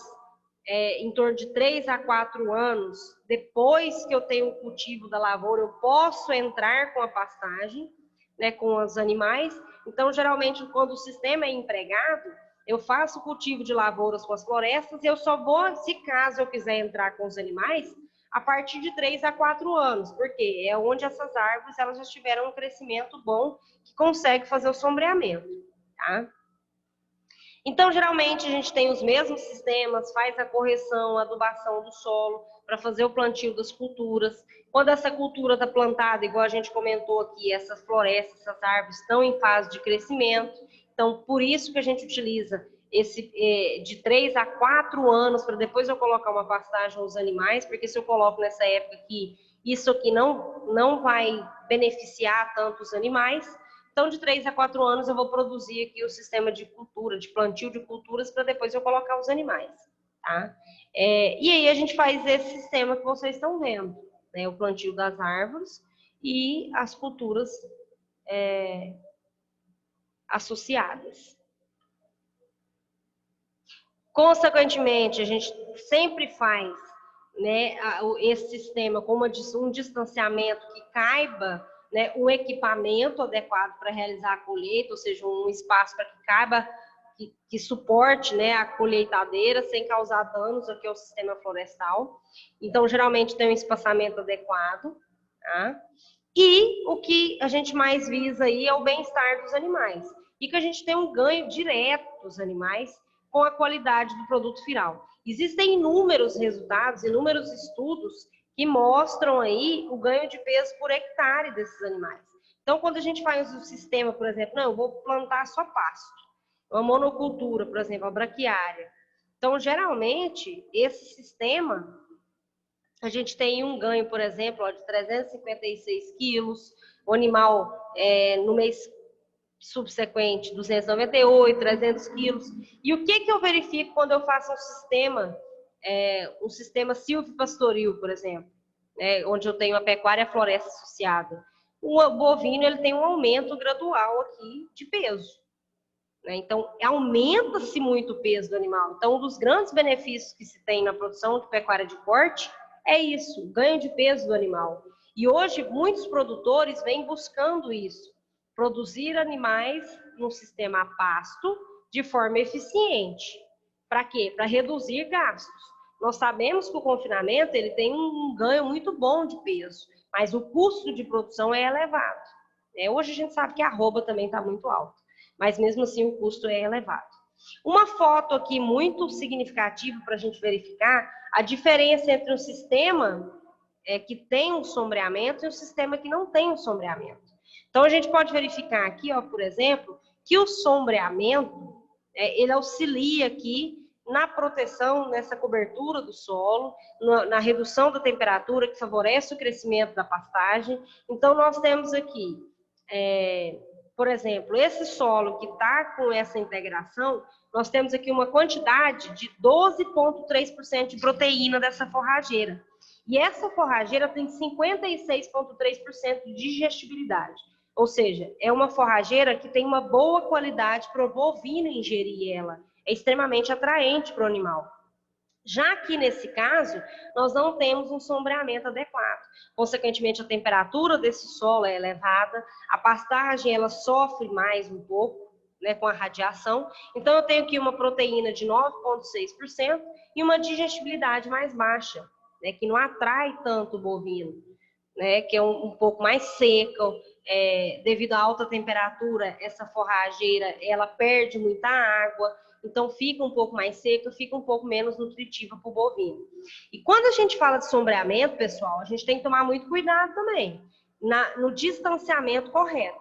A: em torno de 3 a 4 anos, depois que eu tenho o cultivo da lavoura, eu posso entrar com a pastagem, né, com os animais. Então, geralmente, quando o sistema é empregado, eu faço o cultivo de lavouras com as florestas e eu só vou, se caso eu quiser entrar com os animais, a partir de 3 a 4 anos, porque é onde essas árvores elas já tiveram um crescimento bom que consegue fazer o sombreamento, tá? Então, geralmente, a gente tem os mesmos sistemas, faz a correção, a adubação do solo, para fazer o plantio das culturas. Quando essa cultura está plantada, igual a gente comentou aqui, essas florestas, essas árvores estão em fase de crescimento. Então, por isso que a gente utiliza esse de 3 a 4 anos, para depois eu colocar uma pastagem aos animais, porque se eu coloco nessa época aqui, isso aqui não vai beneficiar tanto os animais. Então, de 3 a 4 anos, eu vou produzir aqui o sistema de cultura, de plantio de culturas, para depois eu colocar os animais, tá? E aí a gente faz esse sistema que vocês estão vendo, né? O plantio das árvores e as culturas associadas. Consequentemente, a gente sempre faz, né, esse sistema com um distanciamento que caiba, né, um equipamento adequado para realizar a colheita, ou seja, um espaço para que caiba, que suporte, né, a colheitadeira sem causar danos aqui ao sistema florestal. Então, geralmente tem um espaçamento adequado, tá? E o que a gente mais visa aí é o bem-estar dos animais. E que a gente tem um ganho direto dos animais com a qualidade do produto final. Existem inúmeros resultados, inúmeros estudos que mostram aí o ganho de peso por hectare desses animais. Então, quando a gente faz o sistema, por exemplo, não, eu vou plantar só pasto, uma monocultura, por exemplo, a braquiária. Então, geralmente, esse sistema, a gente tem um ganho, por exemplo, de 356 quilos, o animal no mês subsequente 298, 300 quilos. E o que eu verifico quando eu faço um sistema silvopastoril, por exemplo, onde eu tenho a pecuária floresta associada? O bovino ele tem um aumento gradual aqui de peso, né? Então, aumenta-se muito o peso do animal. Então, um dos grandes benefícios que se tem na produção de pecuária de corte é isso, o ganho de peso do animal. E hoje, muitos produtores vêm buscando isso, produzir animais no sistema a pasto de forma eficiente. Para quê? Para reduzir gastos. Nós sabemos que o confinamento ele tem um ganho muito bom de peso, mas o custo de produção é elevado. Hoje a gente sabe que a arroba também está muito alta, mas mesmo assim o custo é elevado. Uma foto aqui muito significativa para a gente verificar a diferença entre um sistema que tem um sombreamento e um sistema que não tem um sombreamento. Então, a gente pode verificar aqui, ó, por exemplo, que o sombreamento, ele auxilia aqui na proteção, nessa cobertura do solo, na redução da temperatura, que favorece o crescimento da pastagem. Então, nós temos aqui, por exemplo, esse solo que está com essa integração, nós temos aqui uma quantidade de 12,3% de proteína dessa forrageira. E essa forrageira tem 56,3% de digestibilidade. Ou seja, é uma forrageira que tem uma boa qualidade para o bovino ingerir ela. É extremamente atraente para o animal. Já que nesse caso, nós não temos um sombreamento adequado. Consequentemente, a temperatura desse solo é elevada, a pastagem ela sofre mais um pouco, né, com a radiação. Então, eu tenho aqui uma proteína de 9,6% e uma digestibilidade mais baixa, né, que não atrai tanto o bovino, né, que é um pouco mais seca. Devido à alta temperatura, essa forrageira ela perde muita água, então fica um pouco mais seca, fica um pouco menos nutritiva para o bovino. E quando a gente fala de sombreamento, pessoal, a gente tem que tomar muito cuidado também no distanciamento correto.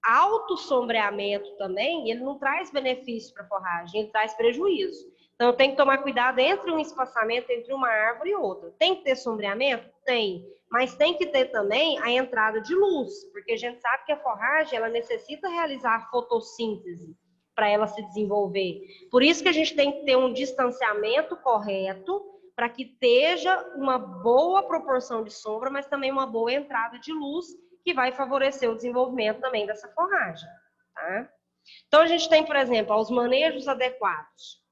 A: alto sombreamento também, ele não traz benefício para a forragem, ele traz prejuízo. Então, eu tenho que tomar cuidado entre um espaçamento entre uma árvore e outra. Tem que ter sombreamento? Tem. Mas tem que ter também a entrada de luz, porque a gente sabe que a forragem ela necessita realizar a fotossíntese para ela se desenvolver. Por isso que a gente tem que ter um distanciamento correto para que esteja uma boa proporção de sombra, mas também uma boa entrada de luz, que vai favorecer o desenvolvimento também dessa forragem. Tá? Então, a gente tem, por exemplo, os manejos adequados.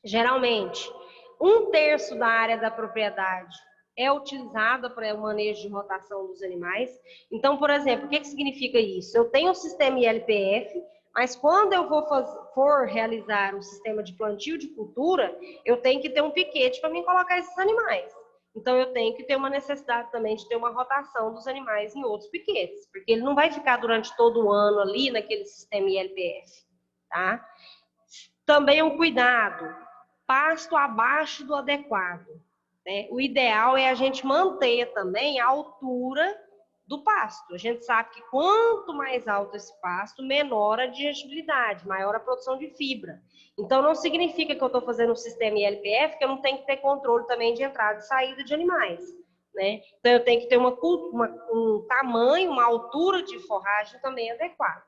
A: Geralmente, 1/3 da área da propriedade é utilizada para o manejo de rotação dos animais. Então, por exemplo, o que significa isso? Eu tenho um sistema ILPF, mas quando eu for realizar um sistema de plantio de cultura, eu tenho que ter um piquete para me colocar esses animais. Então, eu tenho que ter uma necessidade também de ter uma rotação dos animais em outros piquetes, porque ele não vai ficar durante todo o ano ali naquele sistema ILPF, tá? Também um cuidado, pasto abaixo do adequado, né? O ideal é a gente manter também a altura do pasto. A gente sabe que quanto mais alto esse pasto, menor a digestibilidade, maior a produção de fibra. Então, não significa que eu estou fazendo um sistema ILPF que eu não tenho que ter controle também de entrada e saída de animais, né? Então, eu tenho que ter um tamanho, uma altura de forragem também adequado,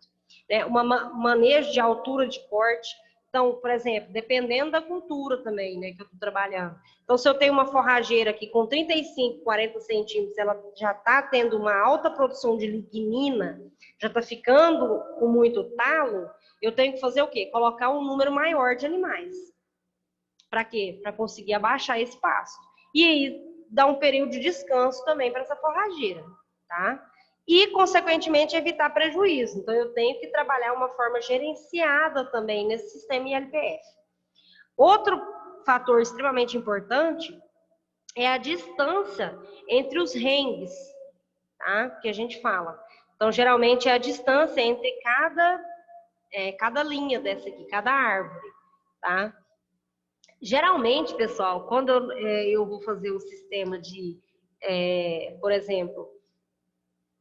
A: né? Um manejo de altura de corte. Então, por exemplo, dependendo da cultura também, né, que eu estou trabalhando. Então, se eu tenho uma forrageira aqui com 35, 40 centímetros, ela já está tendo uma alta produção de lignina, já está ficando com muito talo, eu tenho que fazer o quê? Colocar um número maior de animais. Para quê? Para conseguir abaixar esse pasto. E aí, dar um período de descanso também para essa forrageira, tá? E, consequentemente, evitar prejuízo. Então, eu tenho que trabalhar uma forma gerenciada também nesse sistema ILPF. Outro fator extremamente importante é a distância entre os rengues, tá? Que a gente fala. Então, geralmente, é a distância entre cada linha dessa aqui, cada árvore, tá? Geralmente, pessoal, quando eu vou fazer um sistema de, por exemplo,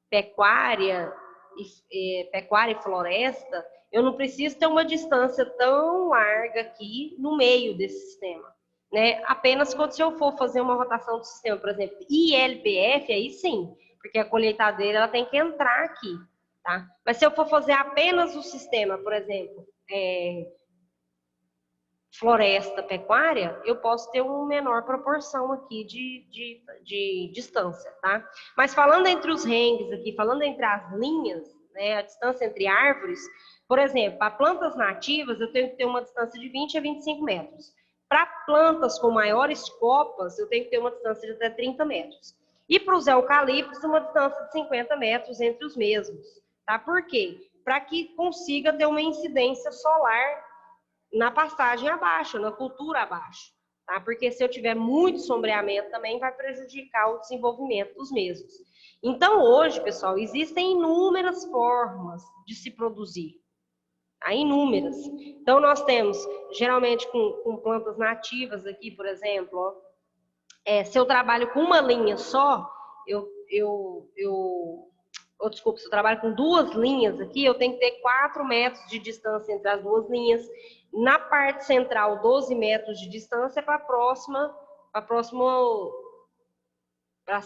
A: pecuária e floresta, eu não preciso ter uma distância tão larga aqui no meio desse sistema, né? Apenas quando se eu for fazer uma rotação do sistema, por exemplo, ILPF, aí sim, porque a colheitadeira ela tem que entrar aqui, tá? Mas se eu for fazer apenas o sistema, por exemplo, floresta pecuária, eu posso ter uma menor proporção aqui de distância, tá? Mas falando entre os rengues aqui, falando entre as linhas, né, a distância entre árvores, por exemplo, para plantas nativas, eu tenho que ter uma distância de 20 a 25 metros. Para plantas com maiores copas, eu tenho que ter uma distância de até 30 metros. E para os eucaliptos, uma distância de 50 metros entre os mesmos, tá? Por quê? Para que consiga ter uma incidência solar na pastagem abaixo, na cultura abaixo, tá? Porque se eu tiver muito sombreamento também vai prejudicar o desenvolvimento dos mesmos. Então, hoje, pessoal, existem inúmeras formas de se produzir, tá? Inúmeras. Então, nós temos, geralmente, com plantas nativas aqui, por exemplo, ó, se eu trabalho com uma linha só, desculpa, se eu trabalho com 2 linhas aqui, eu tenho que ter 4 metros de distância entre as 2 linhas. Na parte central, 12 metros de distância para as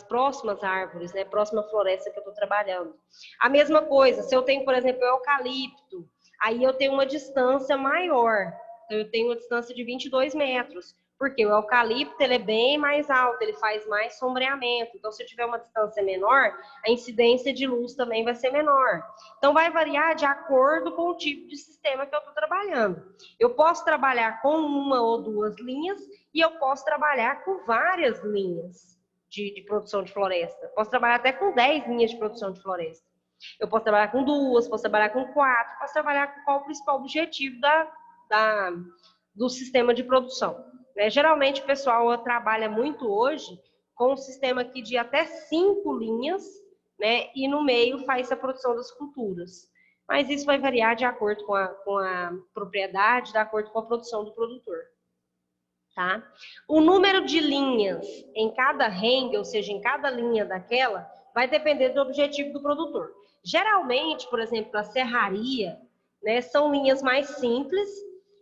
A: próximas árvores, né? Próxima floresta que eu estou trabalhando. A mesma coisa, se eu tenho, por exemplo, eucalipto, aí eu tenho uma distância maior. Então, eu tenho uma distância de 22 metros. Porque o eucalipto ele é bem mais alto, ele faz mais sombreamento. Então, se eu tiver uma distância menor, a incidência de luz também vai ser menor. Então, vai variar de acordo com o tipo de sistema que eu estou trabalhando. Eu posso trabalhar com 1 ou 2 linhas e eu posso trabalhar com várias linhas de produção de floresta. Posso trabalhar até com 10 linhas de produção de floresta. Eu posso trabalhar com 2, posso trabalhar com 4, posso trabalhar com qual o principal objetivo do sistema de produção. Geralmente o pessoal trabalha muito hoje com um sistema aqui de até 5 linhas, né? E no meio faz a produção das culturas. Mas isso vai variar de acordo com a propriedade, de acordo com a produção do produtor. Tá? O número de linhas em cada rengue, ou seja, em cada linha daquela, vai depender do objetivo do produtor. Geralmente, por exemplo, a serraria, né, são linhas mais simples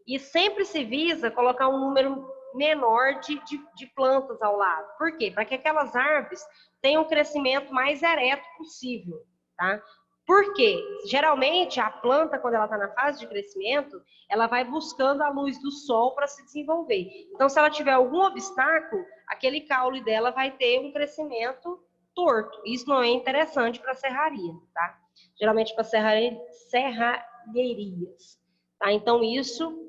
A: e sempre se visa colocar um número menor de plantas ao lado. Por quê? Para que aquelas árvores tenham um crescimento mais ereto possível, tá? Porque, geralmente, a planta, quando ela está na fase de crescimento, ela vai buscando a luz do sol para se desenvolver. Então, se ela tiver algum obstáculo, aquele caule dela vai ter um crescimento torto. Isso não é interessante para serraria, tá? Geralmente para serralherias, tá? Então, isso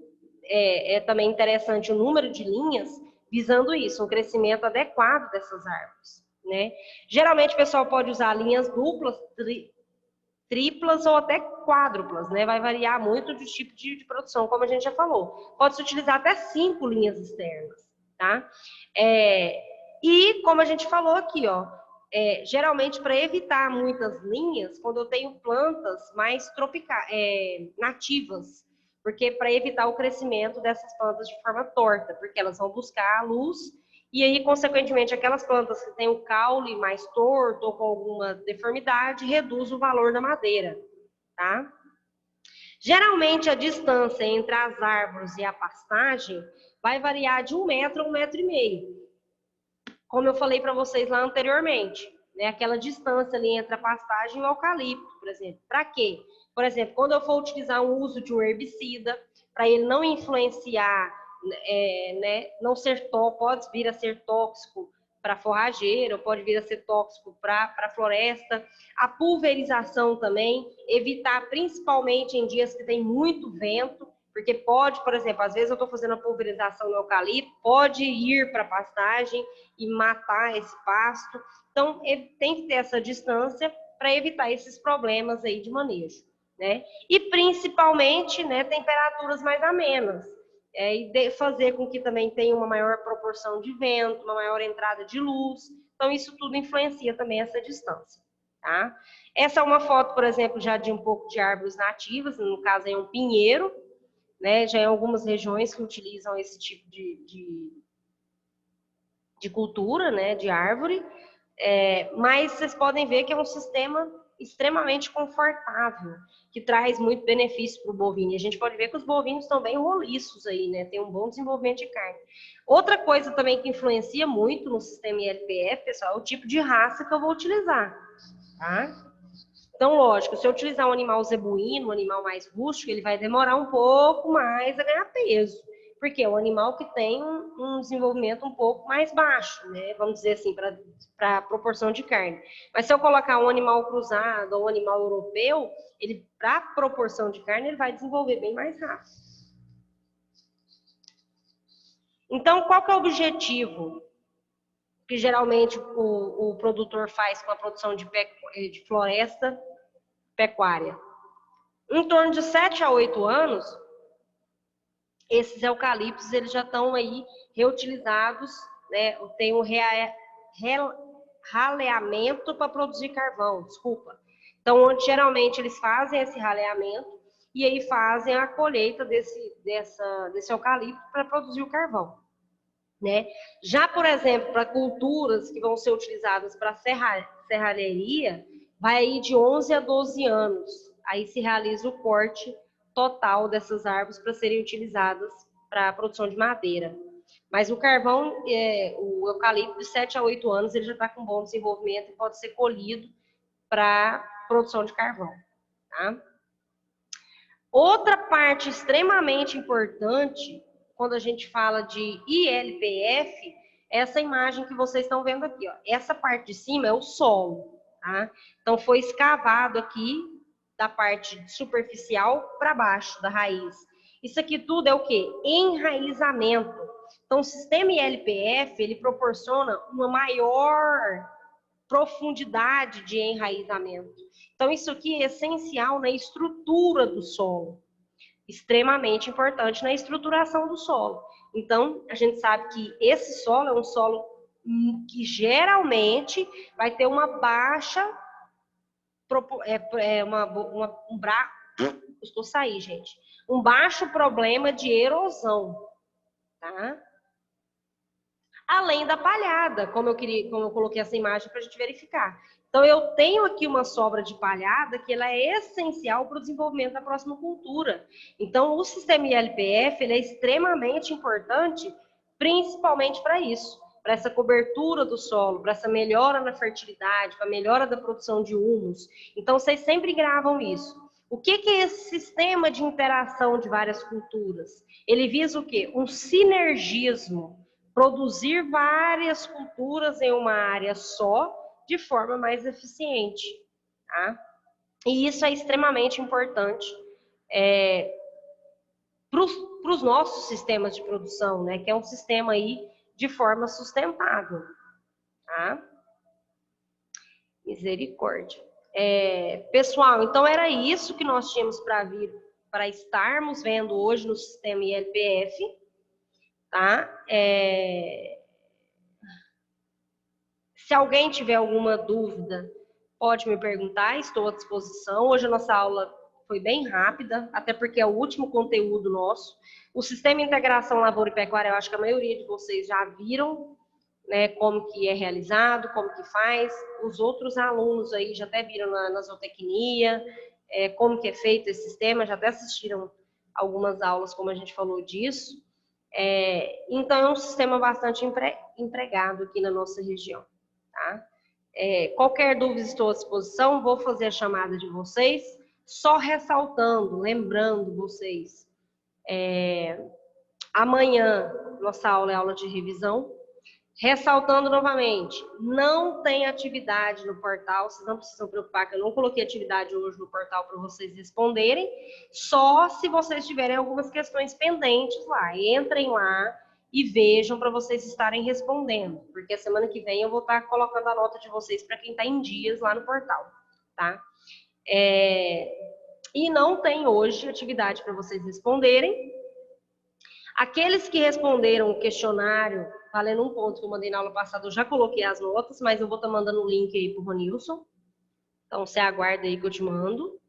A: é também interessante o número de linhas visando isso, um crescimento adequado dessas árvores, né? Geralmente, o pessoal pode usar linhas duplas, triplas ou até quádruplas, né? Vai variar muito do tipo de produção, como a gente já falou. Pode-se utilizar até 5 linhas externas, tá? E como a gente falou aqui, ó, geralmente para evitar muitas linhas, quando eu tenho plantas mais nativas, porque para evitar o crescimento dessas plantas de forma torta, porque elas vão buscar a luz e aí, consequentemente, aquelas plantas que têm o caule mais torto ou com alguma deformidade, reduz o valor da madeira, tá? Geralmente, a distância entre as árvores e a pastagem vai variar de 1 metro a 1,5 metros. Como eu falei para vocês lá anteriormente, né? Aquela distância ali entre a pastagem e o eucalipto, por exemplo. Para quê? Por exemplo, quando eu for utilizar o uso de um herbicida, para ele não influenciar, né, não ser tóxico, pode vir a ser tóxico para forrageiro, pode vir a ser tóxico para a floresta. A pulverização também, evitar principalmente em dias que tem muito vento, porque pode, por exemplo, às vezes eu estou fazendo a pulverização no eucalipto, pode ir para a pastagem e matar esse pasto. Então, tem que ter essa distância para evitar esses problemas aí de manejo, né? E principalmente, né, temperaturas mais amenas. E fazer com que também tenha uma maior proporção de vento, uma maior entrada de luz. Então, isso tudo influencia também essa distância, tá? Essa é uma foto, por exemplo, já de um pouco de árvores nativas, no caso é um pinheiro, né? Já em algumas regiões que utilizam esse tipo de cultura, né? De árvore. Mas vocês podem ver que é um sistema extremamente confortável, que traz muito benefício para o bovino. E a gente pode ver que os bovinos estão bem roliços aí, né? Tem um bom desenvolvimento de carne. Outra coisa também que influencia muito no sistema ILPF, pessoal, é o tipo de raça que eu vou utilizar, tá? Então, lógico, se eu utilizar um animal zebuíno, um animal mais rústico, ele vai demorar um pouco mais a ganhar peso. Porque é um animal que tem um desenvolvimento um pouco mais baixo, né? Vamos dizer assim, para a proporção de carne. Mas se eu colocar um animal cruzado ou um animal europeu, ele, para a proporção de carne, ele vai desenvolver bem mais rápido. Então, qual que é o objetivo que geralmente o produtor faz com a produção de floresta pecuária? Em torno de 7 a 8 anos, esses eucaliptos eles já estão aí reutilizados, né? Tem um raleamento para produzir carvão, desculpa. Então, onde geralmente eles fazem esse raleamento e aí fazem a colheita desse eucalipto para produzir o carvão, né? Já, por exemplo, para culturas que vão ser utilizadas para serralheria, vai aí de 11 a 12 anos. Aí se realiza o corte total dessas árvores para serem utilizadas para a produção de madeira. Mas o carvão, o eucalipto, de 7 a 8 anos, ele já está com bom desenvolvimento e pode ser colhido para produção de carvão, tá? Outra parte extremamente importante, quando a gente fala de ILPF, essa imagem que vocês estão vendo aqui, ó. Essa parte de cima é o solo, tá? Então, foi escavado aqui, da parte superficial para baixo da raiz. Isso aqui tudo é o quê? Enraizamento. Então, o sistema ILPF, ele proporciona uma maior profundidade de enraizamento. Então, isso aqui é essencial na estrutura do solo. Extremamente importante na estruturação do solo. Então, a gente sabe que esse solo é um solo que geralmente vai ter uma baixa um baixo problema de erosão, tá? Além da palhada, como eu coloquei essa imagem para a gente verificar. Então, eu tenho aqui uma sobra de palhada que ela é essencial para o desenvolvimento da próxima cultura. Então, o sistema ILPF ele é extremamente importante, principalmente para isso, para essa cobertura do solo, para essa melhora na fertilidade, para a melhora da produção de humus. Então, vocês sempre gravam isso. O que é esse sistema de interação de várias culturas? Ele visa o quê? Um sinergismo, produzir várias culturas em uma área só, de forma mais eficiente, tá? E isso é extremamente importante para os nossos sistemas de produção, né? Que é um sistema aí de forma sustentável, tá? Misericórdia. Pessoal, então era isso que nós tínhamos para estarmos vendo hoje no sistema ILPF, tá? Se alguém tiver alguma dúvida, pode me perguntar, estou à disposição. Hoje a nossa aula foi bem rápida, até porque é o último conteúdo nosso. O Sistema de Integração Lavoura e Pecuária, eu acho que a maioria de vocês já viram, né, como que é realizado, como que faz. Os outros alunos aí já até viram na zootecnia, como que é feito esse sistema, já até assistiram algumas aulas, como a gente falou disso. Então, é um sistema bastante empregado aqui na nossa região. Tá? Qualquer dúvida estou à disposição, vou fazer a chamada de vocês, só ressaltando, lembrando vocês, amanhã nossa aula é aula de revisão, ressaltando novamente, não tem atividade no portal, vocês não precisam preocupar que eu não coloquei atividade hoje no portal para vocês responderem, só se vocês tiverem algumas questões pendentes lá, entrem lá, e vejam para vocês estarem respondendo, porque a semana que vem eu vou estar colocando a nota de vocês para quem está em dias lá no portal, tá? E não tem hoje atividade para vocês responderem. Aqueles que responderam o questionário, valendo um ponto que eu mandei na aula passada, eu já coloquei as notas, mas eu vou estar mandando o link aí para o Ronilson. Então, você aguarda aí que eu te mando.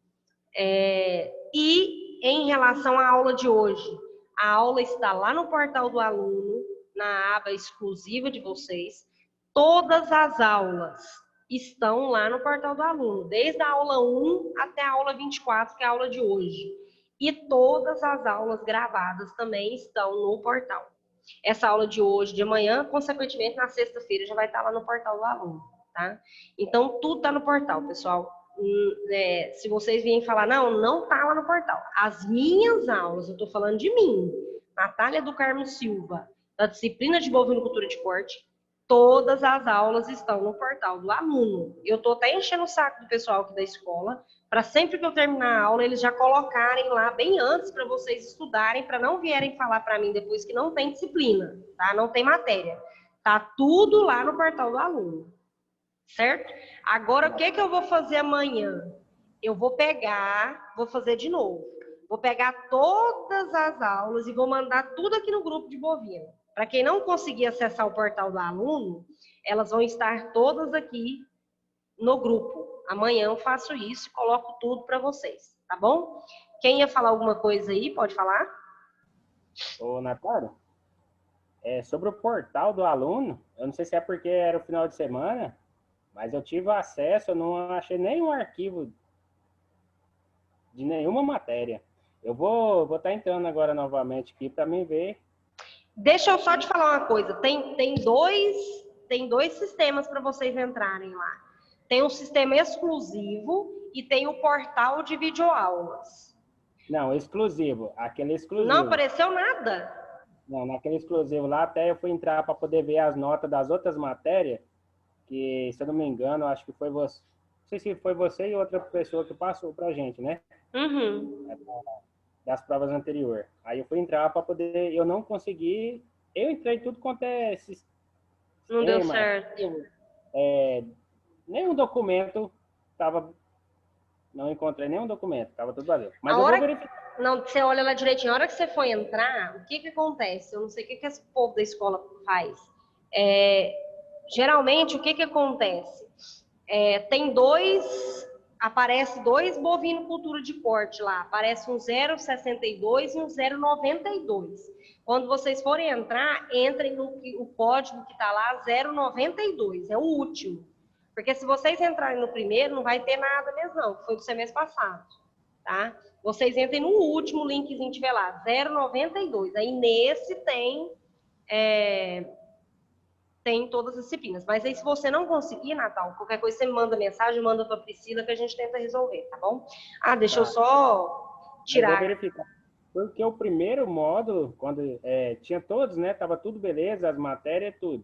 A: E em relação à aula de hoje, a aula está lá no portal do aluno, na aba exclusiva de vocês. Todas as aulas estão lá no portal do aluno, desde a aula 1 até a aula 24, que é a aula de hoje. E todas as aulas gravadas também estão no portal. Essa aula de hoje, de amanhã, consequentemente, na sexta-feira, já vai estar lá no portal do aluno, tá? Então, tudo está no portal, pessoal. Se vocês virem falar, não tá lá no portal. As minhas aulas, eu tô falando de mim, Natália do Carmo Silva, da disciplina de bovinocultura de corte, todas as aulas estão no portal do aluno. Eu tô até enchendo o saco do pessoal aqui da escola, para sempre que eu terminar a aula, eles já colocarem lá bem antes para vocês estudarem, para não vierem falar para mim depois que não tem disciplina, tá? Não tem matéria. Tá tudo lá no portal do aluno. Certo? Agora, o que eu vou fazer amanhã? Eu vou fazer de novo. Vou pegar todas as aulas e vou mandar tudo aqui no grupo de bovino. Para quem não conseguir acessar o portal do aluno, elas vão estar todas aqui no grupo. Amanhã eu faço isso e coloco tudo para vocês, tá bom? Quem ia falar alguma coisa aí, pode falar?
B: Ô, Natália, sobre o portal do aluno, eu não sei se é porque era o final de semana, mas eu tive acesso, eu não achei nenhum arquivo de nenhuma matéria. Eu vou estar entrando agora novamente aqui para mim ver.
A: Deixa eu só te falar uma coisa. Tem dois sistemas para vocês entrarem lá. Tem um sistema exclusivo e tem o portal de videoaulas.
B: Não, exclusivo. Aquele exclusivo.
A: Não apareceu nada?
B: Não, naquele exclusivo lá até eu fui entrar para poder ver as notas das outras matérias, que, se eu não me engano, acho que foi você. Não sei se foi você e outra pessoa que passou para a gente, né?
A: Uhum.
B: Das provas anteriores. Aí eu fui entrar para poder. Eu não consegui. Eu entrei tudo quanto é sistema.
A: Não deu certo.
B: Nenhum documento estava. Não encontrei nenhum documento, estava tudo vazio. Mas eu vou verificar.
A: Não, você olha lá direitinho. A hora que você for entrar, o que acontece? Eu não sei o que esse povo da escola faz. Geralmente, o que acontece? Aparece dois bovinocultura de corte lá. Aparece um 0,62 e um 0,92. Quando vocês forem entrar, entrem no o código que está lá, 0,92. É o último. Porque se vocês entrarem no primeiro, não vai ter nada mesmo, não. Foi do semestre passado, tá? Vocês entrem no último linkzinho que tiver lá, 0,92. Aí nesse tem todas as disciplinas. Mas aí se você não conseguir, Natal, qualquer coisa você me manda mensagem, manda para a Priscila que a gente tenta resolver, tá bom? Ah, deixa eu só tirar.
B: Eu vou verificar. Porque o primeiro módulo, quando tinha todos, né? Tava tudo beleza, as matérias, tudo.